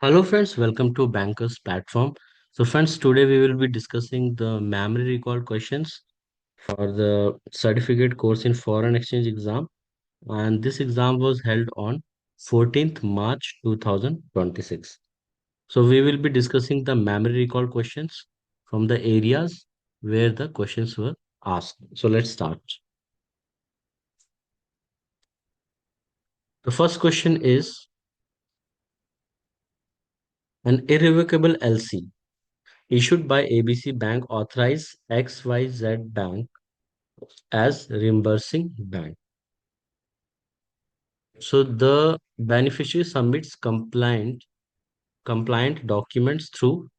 Hello friends, welcome to Bankers platform. So friends, today we will be discussing the memory recall questions for the certificate course in foreign exchange exam, and this exam was held on 14th March 2026. So we will be discussing the memory recall questions from the areas where the questions were asked. So let's start. The first question is an irrevocable LC issued by ABC Bank authorized XYZ Bank as reimbursing bank. So the beneficiary submits compliant documents through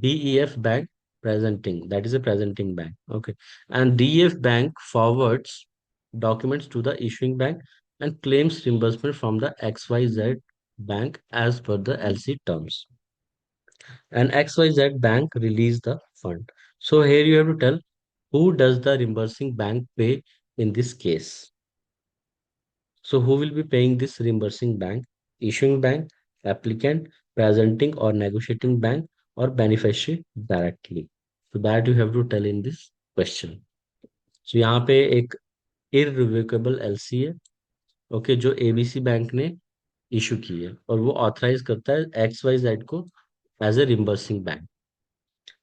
DEF bank presenting, that is a presenting bank. Okay. And DEF bank forwards documents to the issuing bank and claims reimbursement from the XYZ bank as per the LC terms. And XYZ bank release the fund. So here you have to tell who does the reimbursing bank pay in this case. So who will be paying this reimbursing bank? Issuing bank, applicant, presenting or negotiating bank, or beneficiary directly. So that you have to tell in this question. So यहाँ पे एक irrevocable LC है, okay, जो ABC bank ने issue की है और वो ऑथराइज करता है XYZ को एज ए रिम्बर्सिंग बैंक.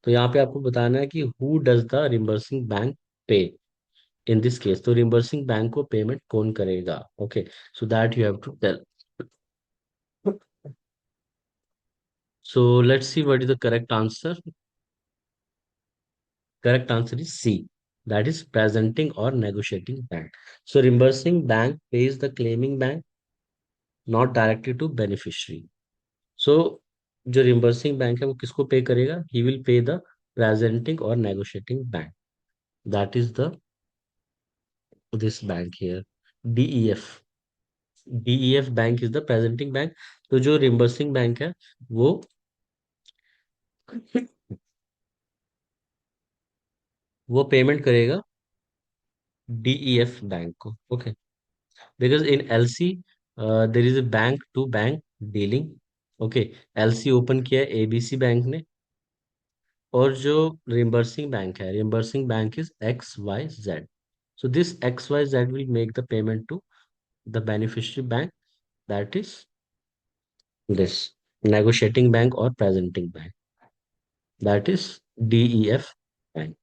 तो यहाँ पे आपको बताना है कि हु डज द रिम्बर्सिंग बैंक पे इन दिस केस. तो रिम्बर्सिंग बैंक को पेमेंट कौन करेगा? Okay, so that you have to tell. So let's see what is the correct answer. Correct answer is C. That is presenting or negotiating bank. So reimbursing bank pays the claiming bank, not directly to beneficiary. So जो reimbursing bank है वो किसको पे करेगा? He will pay the presenting or negotiating bank. That is the this bank here. DEF. DEF bank is the presenting bank. तो जो reimbursing bank है वो वो पेमेंट करेगा DEF बैंक को. Okay. Because in LC there is a bank to bank dealing. Okay, LC open किया है ABC bank ने, और जो रिम्बर्सिंग बैंक है, reimbursing bank is XYZ. So this XYZ will make the payment to the beneficiary bank, that is this negotiating bank or presenting bank, that is DEF bank.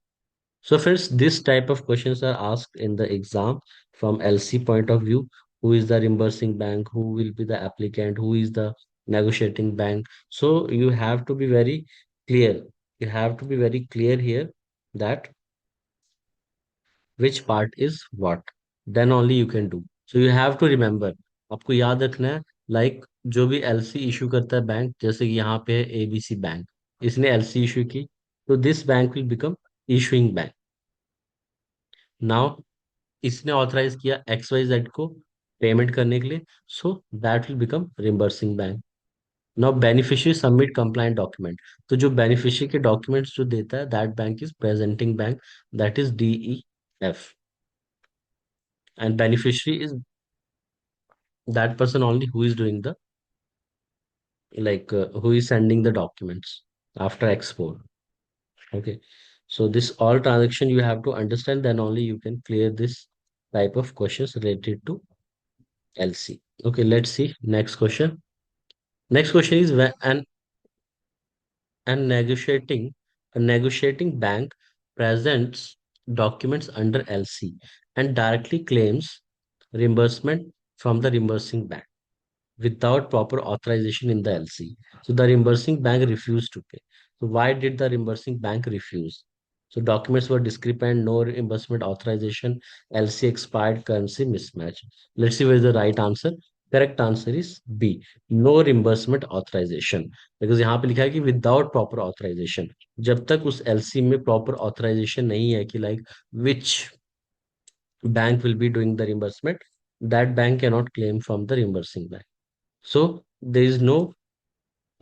So first, this type of questions are asked in the exam from LC point of view. Who is the reimbursing bank? Who will be the applicant? Who is the negotiating bank? So you have to be very clear. You have to be very clear here that which part is what. Then only you can do. So you have to remember. आपको याद रखना है, like जो भी LC issue करता है bank, जैसे कि यहाँ पे है ABC बैंक, इसने LC इशू की, तो this bank will become issuing bank. Now इसने ऑथराइज किया XYZ को पेमेंट करने के लिए, so that will become reimbursing bank. Now beneficiary submit compliant document. तो जो बेनिफिशियरी के डॉक्यूमेंट्स जो देता है, that bank is presenting bank, that is DEF. And beneficiary is that person only who is doing the, like who is sending the documents after export. Okay, so this all transaction you have to understand, then only you can clear this type of questions related to LC. Okay, let's see next question. Next question is when and a negotiating bank presents documents under LC and directly claims reimbursement from the reimbursing bank without proper authorization in the LC. So the reimbursing bank refused to pay. So why did the reimbursing bank refuse? So documents were discrepant, no reimbursement authorization, LC expired, currency mismatch. Let's see what is the right answer. Correct answer is B. No reimbursement authorization. Because यहाँ पे लिखा है कि without proper authorization. जब तक उस LC में proper authorization नहीं है कि like which bank will be doing the reimbursement, that bank cannot claim from the reimbursing bank. So there is no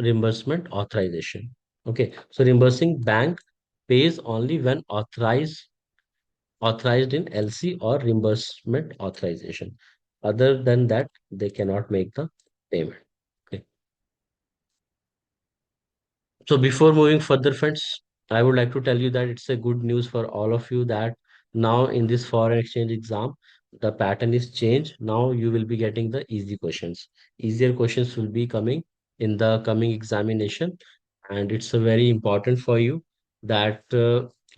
reimbursement authorization. Okay, so reimbursing bank pays only when authorized in LC or reimbursement authorization. Other than that, they cannot make the payment. Okay. So before moving further, friends, I would like to tell you that it's a good news for all of you that now in this foreign exchange exam, the pattern is changed. Now you will be getting the easy questions. Easier questions will be coming in the coming examination, and it's a very important for you that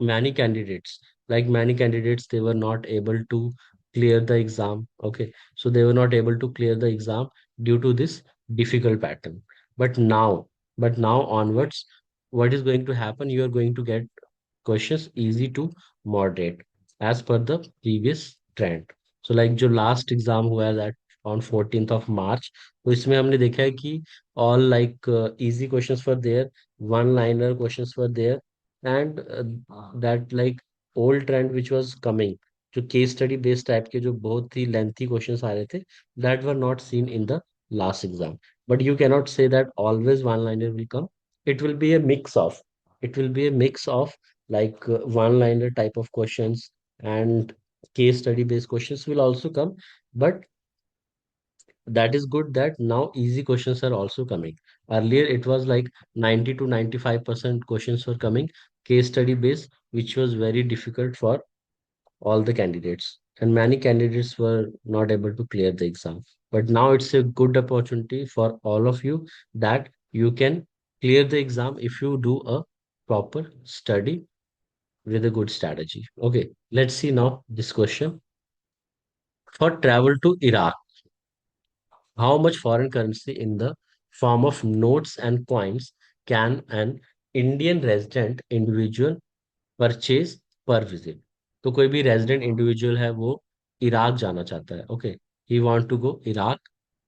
many candidates, many candidates, they were not able to clear the exam. Okay, so they were not able to clear the exam due to this difficult pattern. But now but now onwards, what is going to happen? You are going to get questions easy to moderate as per the previous trend. So like जो last exam हुआ है that on 14th of March, तो इसमें हमने देखा है कि all easy questions were there, one liner questions were there, and that like old trend which was coming, जो case study based type के जो बहुत ही lengthy questions आ रहे थे, that were not seen in the last exam. But you cannot say that always one liner will come. It will be a mix of it will be a mix of one liner type of questions, and case study based questions will also come. But that is good that now easy questions are also coming. Earlier it was like 90 to 95% questions were coming case study based, which was very difficult for all the candidates, and many candidates were not able to clear the exam. But now it's a good opportunity for all of you that you can clear the exam if you do a proper study with a good strategy. Okay, let's see now this question. For travel to Iraq, how much foreign currency in the form of notes and coins can an Indian resident individual purchase पर visit? तो कोई भी resident individual है वो Iraq जाना चाहता है. Okay, he want to go Iraq.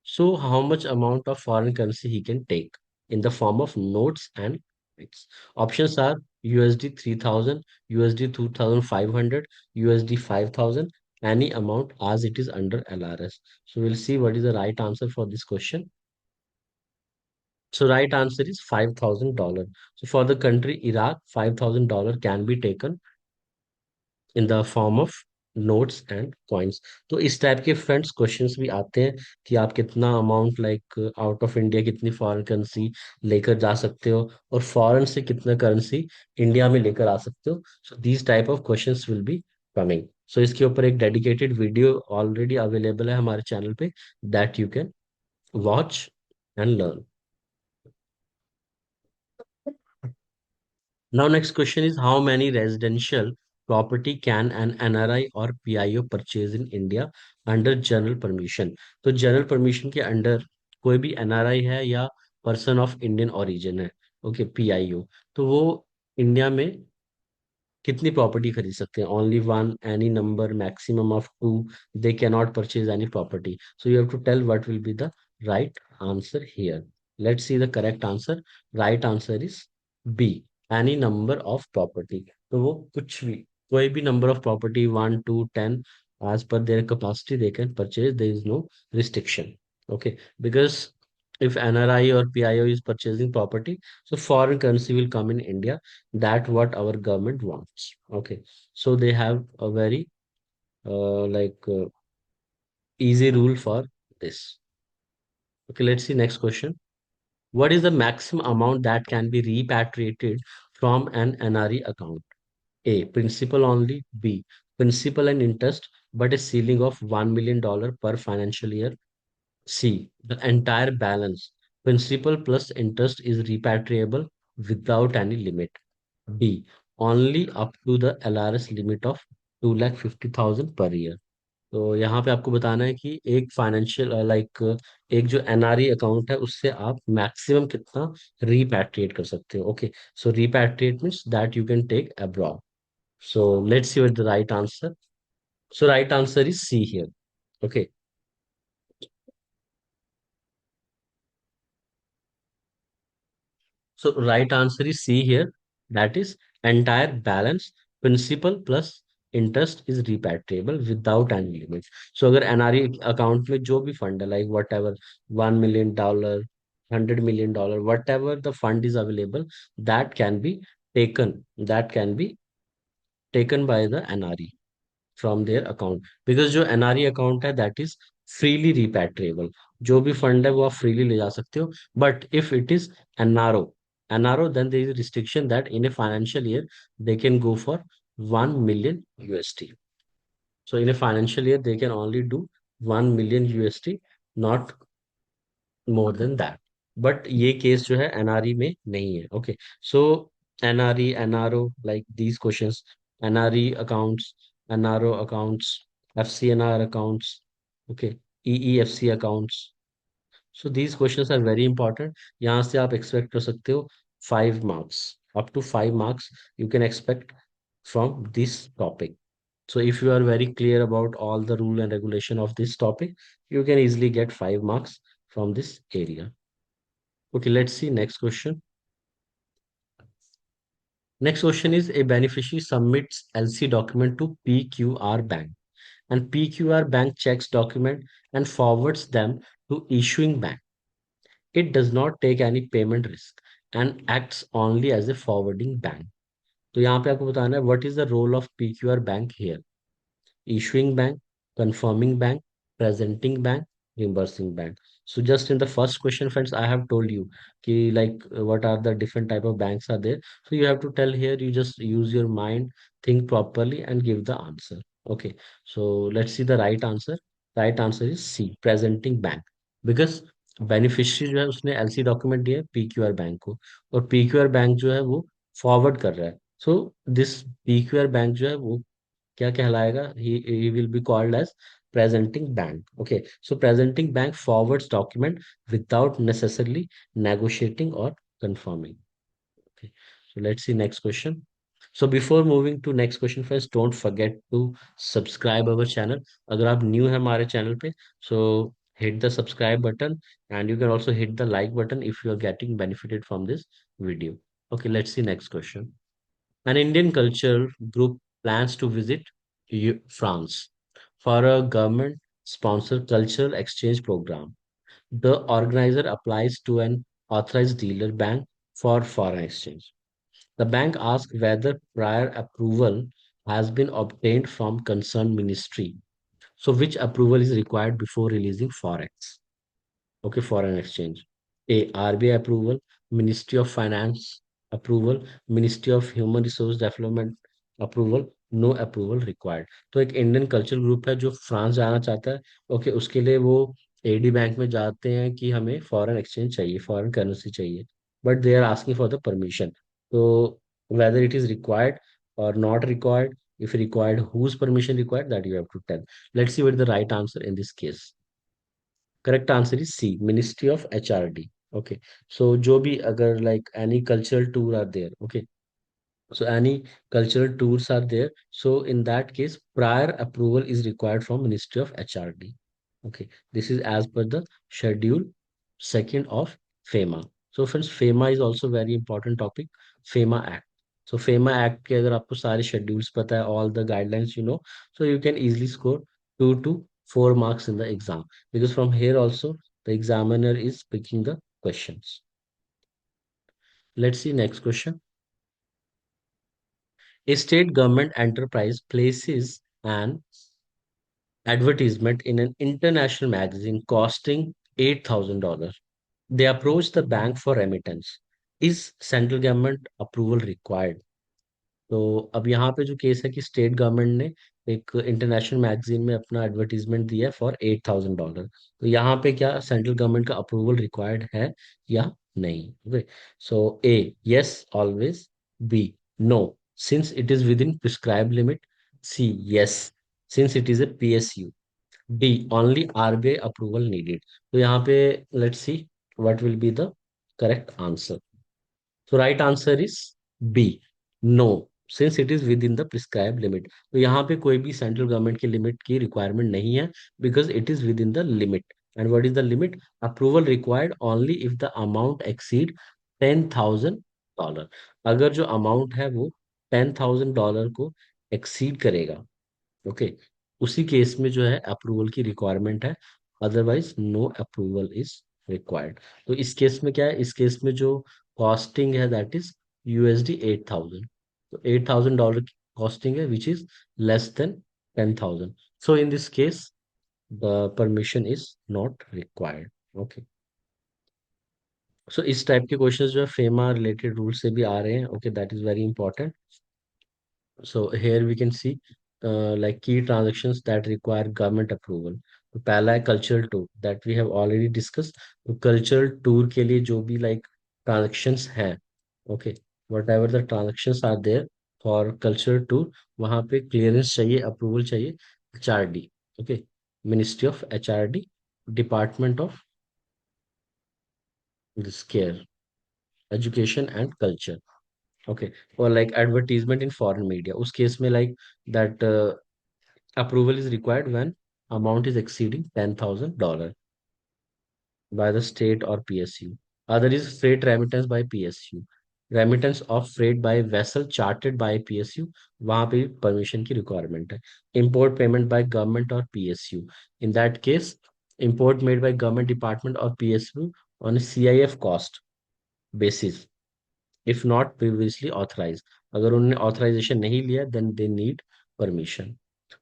So how much amount of foreign currency he can take in the form of notes and bits? Options are USD 3000, USD 2500, USD 5000, any amount as it is under LRS. So we'll see what is the right answer for this question. So right answer is $5,000. So for the country Iraq, $5,000 can be taken in the form of notes and coins. तो इस type के friends questions भी आते हैं कि आप कितना amount out of India कितनी फॉरेन करेंसी लेकर जा सकते हो, और फॉरेन से कितना करेंसी इंडिया में लेकर आ सकते हो. So these type of questions will be coming. So इसके ऊपर एक डेडिकेटेड वीडियो ऑलरेडी अवेलेबल है हमारे चैनल पे, that you can watch and learn. Now, next question is how many residential property can an NRI or PIO purchase in India under general permission? तो general permission के under कोई भी NRI है या person of Indian origin है, okay, PIO, तो वो India में कितनी प्रॉपर्टी खरीद सकते हैं? Only one, any number, maximum of two, they can not purchase any property. So you have to tell what will be the right answer here. Let's see the correct answer. Right answer is B, any number of property. तो वो कुछ भी, कोई भी number of property, 1 to 10, as per their capacity they can purchase. There is no restriction. Okay, because if NRI or PIO is purchasing property, so foreign currency will come in India. That what our government wants. Okay, so they have a very easy rule for this. Okay, let's see next question. What is the maximum amount that can be repatriated from an NRE account? A, principal only. B, principal and interest, but a ceiling of $1 million per financial year. C, the entire balance, principal plus interest, is repatriable without any limit. D, only up to the LRS limit of 2,50,000 per year. तो यहाँ पे आपको बताना है कि एक financial एक जो एनआरई अकाउंट है उससे आप मैक्सिमम कितना रिपैट्रिएट कर सकते हो. Okay, so repatriate means that you can take abroad. So let's see what the right answer. So right answer is C here. Okay, so right answer is C here. That is entire balance, principal plus interest is repatriable without any limit. So अगर NRE account में जो भी fund है, like whatever $1 million, $100 million, whatever the fund is available, that can be taken by the NRE from their account. Because जो NRE account है that is freely repatriable. जो भी fund है वो आप freely ले जा सकते हो. But if it is NRO, NRO, then there is a restriction that in a financial year they can go for 1 million USD. So in a financial year they can only do 1 million USD, not more than that. But ये case जो है NRE में नहीं है. Okay. So NRE, NRO, like these questions, NRE accounts, NRO accounts, FCNR accounts, okay, EEFC accounts. So these questions are very important. यहाँ से आप expect कर सकते हो 5 marks, up to 5 marks you can expect from this topic. So if you are very clear about all the rule and regulation of this topic, you can easily get 5 marks from this area. Okay, let's see next question. Next question is a beneficiary submits LC document to PQR bank, and PQR bank checks document and forwards them to issuing bank. It does not take any payment risk and acts only as a forwarding bank. तो यहाँ पे आपको बताना है what is the role of PQR bank here. Issuing bank, confirming bank, presenting bank, reimbursing bank. So just in the first question, friends, I have told you ki like what are the different type of banks are there. So you have to tell here, you just use your mind, think properly and give the answer. Okay. So let's see the right answer. Right answer is C, presenting bank. Because beneficiary जो है उसने LC document दिया है PQR bank को, और PQR bank जो है वो फॉरवर्ड कर रहा है. सो दिस पीक्यूआर बैंक जो है वो क्या कहलाएगा? he will be called as presenting bank. Okay, so presenting bank forwards document without necessarily negotiating or confirming. Okay, so let's see next question. So before moving to next question, first don't forget to subscribe our channel. अगर आप new है हमारे channel पे, so hit the subscribe button, and you can also hit the like button if you are getting benefited from this video. Okay, let's see next question. An Indian culture group plans to visit France for a government sponsored cultural exchange program. The organizer applies to an authorized dealer bank for foreign exchange. The bank asks whether prior approval has been obtained from concerned ministry. So, which approval is required before releasing forex? Okay, foreign exchange. A, RBI approval, Ministry of Finance approval, Ministry of Human Resource Development approval, no approval required. तो एक Indian culture group है जो France जाना चाहता है. Okay, उसके लिए वो एडी बैंक में जाते हैं कि हमें फॉरेन एक्सचेंज चाहिए, फॉरेन करेंसी चाहिए, but they are asking for the permission. तो वेदर इट इज रिक्वायर्ड और not required, if required, whose permission required, that you have to tell. Let's see what is the right answer in this case. Correct answer is C, ministry of HRD. Okay. So जो भी अगर like any cultural tour are there, okay, so any cultural tours are there, so in that case prior approval is required from Ministry of HRD. Okay, this is as per the schedule second of FEMA. So friends, FEMA is also very important topic. FEMA Act. So FEMA Act के अगर आपको सारे schedules पता है, all the guidelines you know, so you can easily score 2 to 4 marks in the exam, because from here also the examiner is picking the questions. Let's see next question. A state government enterprise places an advertisement in an international magazine costing $8,000. They approach the bank for remittance. Is central government approval required? तो अब यहाँ पे जो case है कि state government ने एक international magazine में अपना एडवर्टीजमेंट दिया है फॉर $8,000. तो यहाँ पे क्या सेंट्रल गवर्नमेंट का अप्रूवल रिक्वायर्ड है या नहीं? Okay. So A, yes always. B, no since it is within prescribe limit. C, yes since it is a PSU. D, only RBI approval needed. तो यहाँ पे let's see what will be the correct answer. तो right answer is B, no since it is within the prescribe limit. तो यहाँ पे कोई भी central government की लिमिट की रिक्वायरमेंट नहीं है, because it is within the limit. And what is the limit? Approval required only if the amount exceed $10,000. अगर जो अमाउंट है वो $10,000 को एक्सीड करेगा, ओके, उसी केस में जो है अप्रूवल की रिक्वायरमेंट है. Otherwise no approval is required. तो इस केस में क्या है? इस केस में जो कॉस्टिंग है दैट इज USD 8,000. तो $8,000 की कॉस्टिंग है which is less than 10,000. So in this case the permission is not required. Okay. So इस टाइप के क्वेश्चंस जो है फेमा रिलेटेड रूल से भी आ रहे हैं. Okay, that is very important. So here we can see like key transactions that require government approval. तो पहला है cultural tour that we have already discuss. तो कल्चरल टूर के लिए जो भी लाइक ट्रांजेक्शन्स है, okay, whatever the transactions are there for cultural tour, वहाँ पे क्लियरेंस चाहिए, अप्रूवल चाहिए HRD. Okay, ministry of HRD, department of this care, education and culture. Okay, और like advertisement in foreign media, उस case में like that approval is required when amount is exceeding $10,000 by the state or PSU. Other is freight remittance by PSU. Remittance of freight by vessel chartered by PSU, वहाँ पे permission की requirement है. Import payment by government or PSU. In that case, import made by government department or PSU on a CIF cost basis, if not previously authorized. अगर उन्होंने authorization नहीं लिया, then they need permission.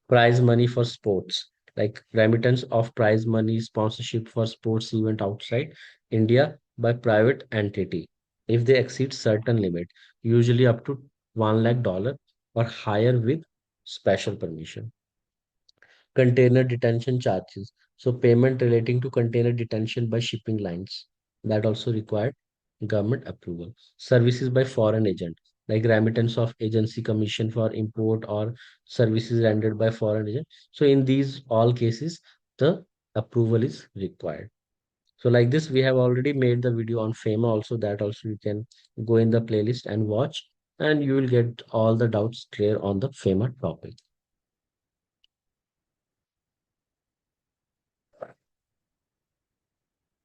Prize money for sports, like remittance of prize money sponsorship for sports event outside India by private entity if they exceed certain limit, usually up to $1 lakh or higher with special permission. Container detention charges. So payment relating to container detention by shipping lines, that also required government approval. Services by foreign agent, like remittance of agency commission for import or services rendered by foreign agent. So in these all cases, the approval is required. So like this, we have already made the video on FEMA also, that also you can go in the playlist and watch, and you will get all the doubts clear on the FEMA topic.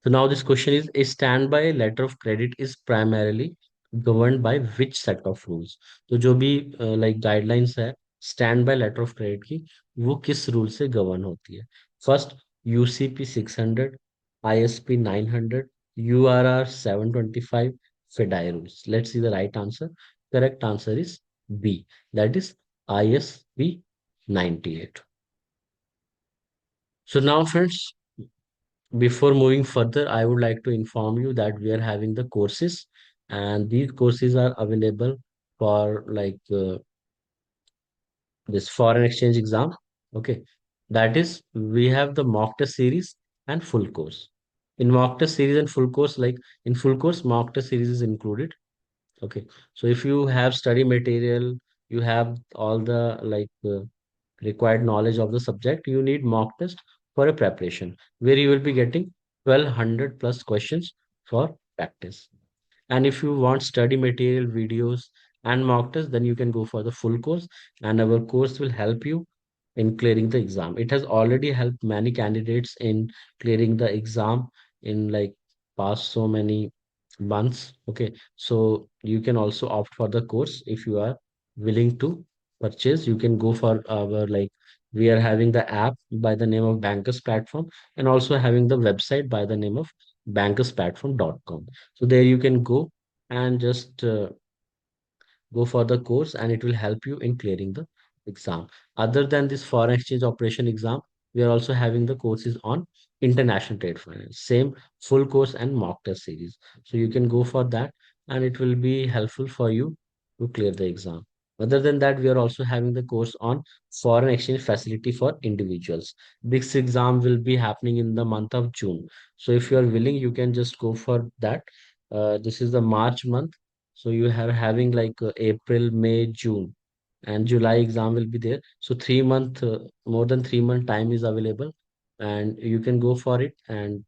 So now this question is, a standby letter of credit is primarily governed by which set of rules? तो जो भी like guidelines है standby letter of credit की, वो किस rule से govern होती है? First, UCP 600, ISP 900, URR 725, FEDI rules. Let's see the right answer. Correct answer is B. That is ISP 98. So now friends, before moving further, I would like to inform you that we are having the courses, and these courses are available for like this foreign exchange exam. Okay, that is, we have the mock test series and full course. In mock test series and full course, like in full course, mock test series is included. Okay, so if you have study material, you have all the like required knowledge of the subject, you need mock test for a preparation where you will be getting 1200 plus questions for practice. And if you want study material, videos, and mock test, then you can go for the full course, and our course will help you in clearing the exam. It has already helped many candidates in clearing the exam in like past so many months. Okay, so you can also opt for the course if you are willing to purchase. You can go for our like, we are having the app by the name of Bankers Platform, and also having the website by the name of bankersplatform.com. So there you can go and just go for the course, and it will help you in clearing the exam. Other than this foreign exchange operation exam, we are also having the courses on international trade finance, same full course and mock test series. So you can go for that, and it will be helpful for you to clear the exam. Other than that, we are also having the course on foreign exchange facility for individuals. This exam will be happening in the month of June. So if you are willing, you can just go for that. This is the March month, so you are having like April, May, June, and July exam will be there. So 3 month, more than 3 month time is available, and you can go for it and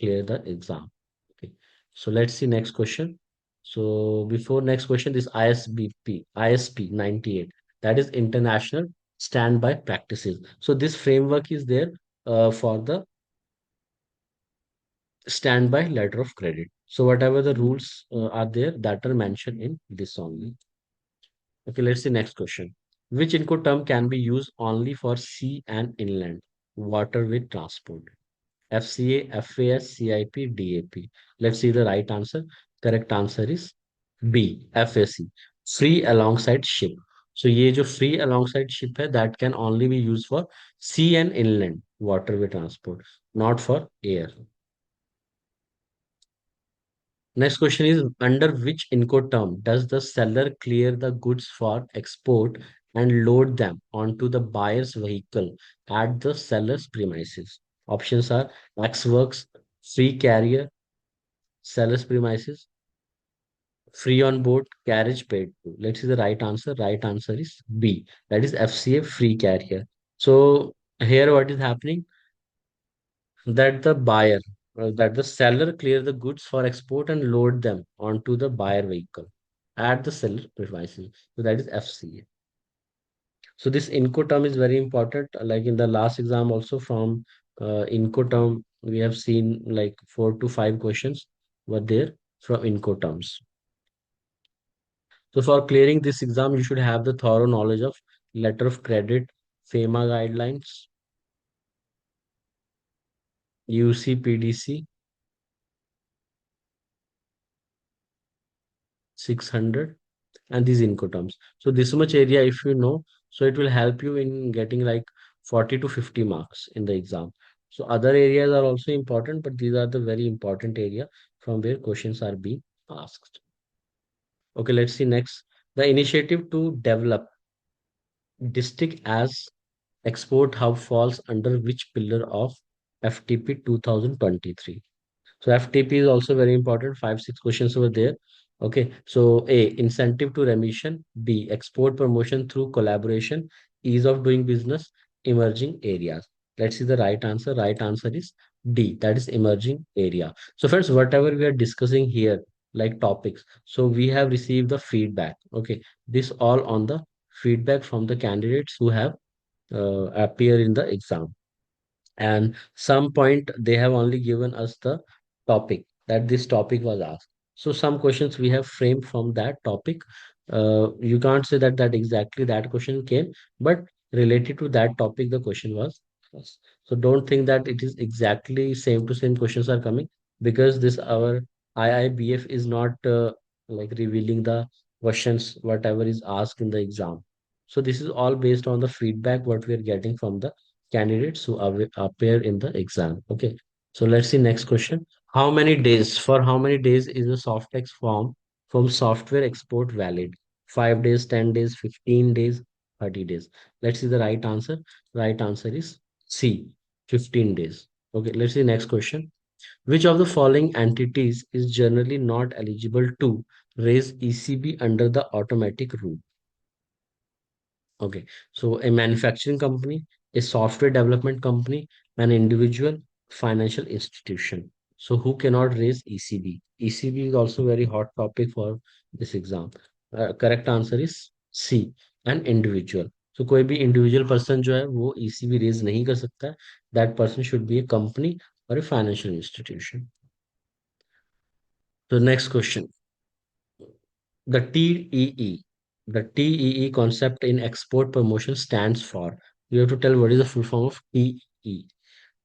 clear the exam. Okay. So let's see next question. So before next question, this ISP 98, that is International Standby Practices. So this framework is there for the standby letter of credit. So whatever the rules are there that are mentioned in this only. Okay, let's see next question. Which Incoterm can be used only for sea and inland waterway transport? FCA, FAS, CIP, DAP. Let's see the right answer. Correct answer is B, FAC. Free alongside ship. So ये जो free alongside ship है, that can only be used for sea and inland waterway transport, not for air. Next question is, under which Incoterm does the seller clear the goods for export and load them onto the buyer's vehicle at the seller's premises? Options are X works, free carrier, seller's premises, free on board, carriage paid to. Let's see the right answer. Right answer is B. That is FCA, free carrier. So here what is happening? That the buyer, that the seller clear the goods for export and load them onto the buyer vehicle at the seller premises. So that is FCA. So this Incoterm is very important. Like in the last exam also from Incoterm, we have seen like 4 to 5 questions were there from Incoterms. So for clearing this exam, you should have the thorough knowledge of letter of credit, FEMA guidelines, UCPDC 600, and these Incoterms. So this much area, if you know, so it will help you in getting like 40 to 50 marks in the exam. So other areas are also important, but these are the very important area from where questions are being asked. Okay, let's see next. The initiative to develop district as export hub falls under which pillar of FTP 2023? So FTP is also very important. 5, 6 questions over there. Okay. So A, incentive to remission. B, export promotion through collaboration, ease of doing business, emerging areas. Let's see the right answer. Right answer is D, that is emerging area. So friends, whatever we are discussing here, like topics, so we have received the feedback. Okay. This all on the feedback from the candidates who have appear in the exam, and some point they have only given us the topic that this topic was asked. So some questions we have framed from that topic. You can't say that exactly that question came, but related to that topic the question was asked. So don't think that it is exactly same to same questions are coming, because this our IIBF is not like revealing the questions whatever is asked in the exam. So this is all based on the feedback what we are getting from the candidates who appear in the exam. Okay. So let's see next question. How many days is a Softex form from software export valid? 5 days, 10 days, 15 days, 30 days. Let's see the right answer. Right answer is C, 15 days. Okay, let's see next question. Which of the following entities is generally not eligible to raise ECB under the automatic route? Okay, so a manufacturing company, a software development company, an individual, financial institution. So who cannot raise ECB? ECB is also very hot topic for this exam. Correct answer is C, an individual. So कोई भी individual person जो है वो ECB raise नहीं कर सकता है. That person should be a company or a financial institution. So next question. The TEE, the TEE concept in export promotion stands for. You have to tell what is the full form of TEE.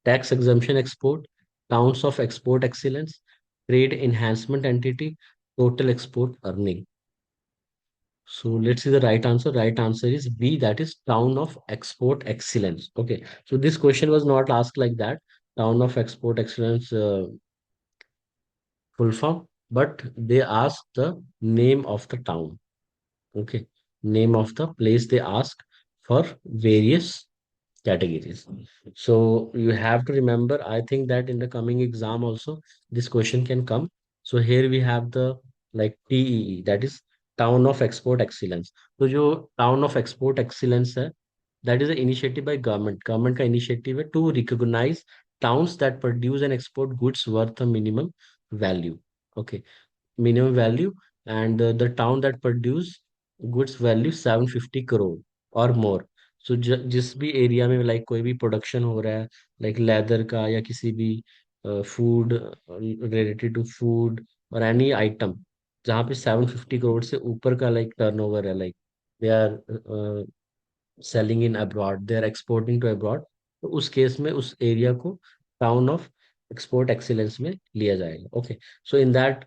Tax exemption export, towns of export excellence, trade enhancement entity, total export earning. So let's see the right answer. Right answer is B, that is town of export excellence. Okay. So this question was not asked like that. Town of export excellence full form, but they asked the name of the town. Okay, name of the place they ask for various categories. So you have to remember, I think that in the coming exam also this question can come. So here we have the like TEE, that is Town of Export Excellence. So जो Town of Export Excellence है, that is an initiative by government. Government का initiative है to recognize towns that produce and export goods worth a minimum value. Okay, minimum value, and the town that produce goods value 750 crore or more. So जिस भी area में like कोई भी production हो रहा है, लाइक लेदर का या किसी भी फूड रिलेटेड टू फूड और एनी आइटम जहाँ पे 750 करोड़ से ऊपर का लाइक टर्नओवर है, like they are selling in abroad, they are exporting to abroad, तो उस केस में उस एरिया को टाउन ऑफ एक्सपोर्ट एक्सीलेंस में लिया जाएगा. Okay, so in that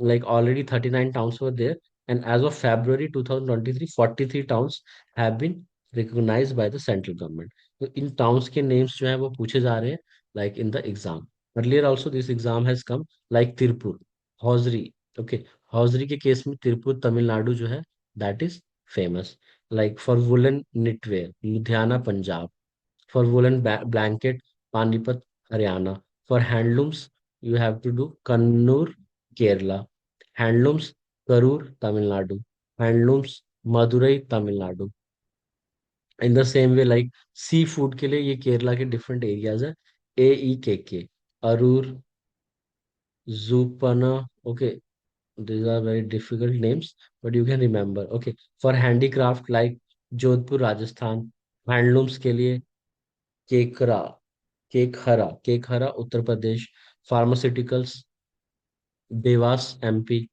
like already 39 towns were there, and as of February 2023 43 towns have been recognized by the central government. तो इन towns के names जो है वो पूछे जा रहे हैं like in the exam. Earlier also this exam has come, like Tirupur. Hosiery. Okay, hosiery के केस में तिरुपति तमिलनाडु जो है, that is famous. Like for woollen knitwear, Ludhiana Punjab. For woollen blanket, Panipat Haryana. For handlooms, you have to do Kannur Kerala. Handlooms Karur Tamil Nadu. Handlooms Madurai Tamil Nadu. In the same way, like seafood के लिए ये केरला के different areas है। AEKK, Aroor, जूपना। Okay, these are very difficult names, but you can remember. Okay, for handicraft like Jodhpur Rajasthan. Handlooms के लिए केकरा, केकहरा Uttar Pradesh. Pharmaceuticals Dewas MP।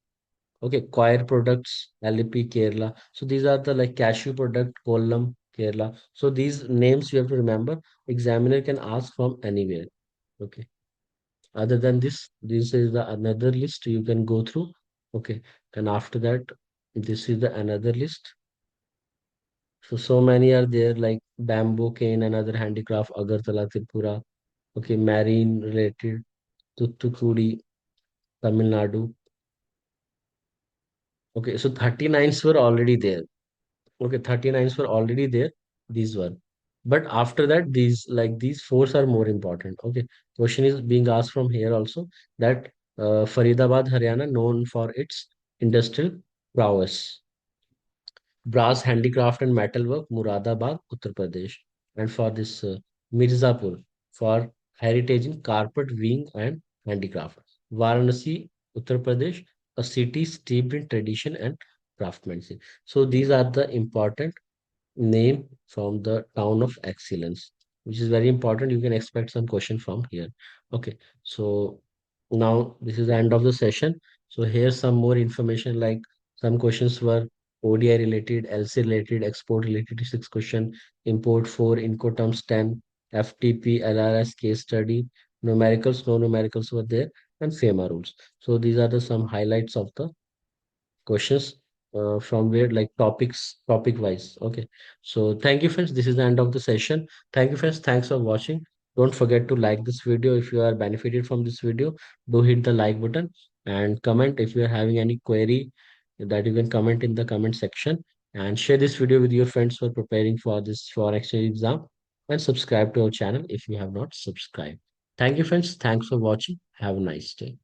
Okay, coir products LP Kerala. So these are the like cashew product Kollam Kerala. So these names you have to remember. Examiner can ask from anywhere. Okay, other than this is the another list you can go through. Okay, and after that, this is the another list. So many are there, like bamboo cane and other handicraft, Agartala, Tripura. Okay, marine related, Thoothukudi, Tamil Nadu. Okay, so 39s were already there. Okay, 39s were already there, these were. But after that, these fours are more important. Okay, question is being asked from here also, that Faridabad, Haryana, known for its industrial prowess. Brass handicraft and metalwork, Muradabad, Uttar Pradesh. And for this Mirzapur, for heritage in carpet weaving and handicraft. Varanasi, Uttar Pradesh, a city steeped in tradition and craftsmanship. So these are the important name from the town of excellence, which is very important. You can expect some question from here. Okay, so now this is the end of the session. So here's some more information, like some questions were ODI related, LC related, export related, 6 question, import 4, Incoterms 10, FTP, LRS case study, numericals, no numericals were there, and FEMA rules. So these are the some highlights of the questions from where, like topic wise. Okay, so thank you friends, this is the end of the session. Thank you friends, thanks for watching. Don't forget to like this video. If you are benefited from this video, do hit the like button and comment. If you are having any query, that you can comment in the comment section, and share this video with your friends who are preparing for this foreign exchange exam, and subscribe to our channel if you have not subscribed. Thank you friends, thanks for watching, have a nice day.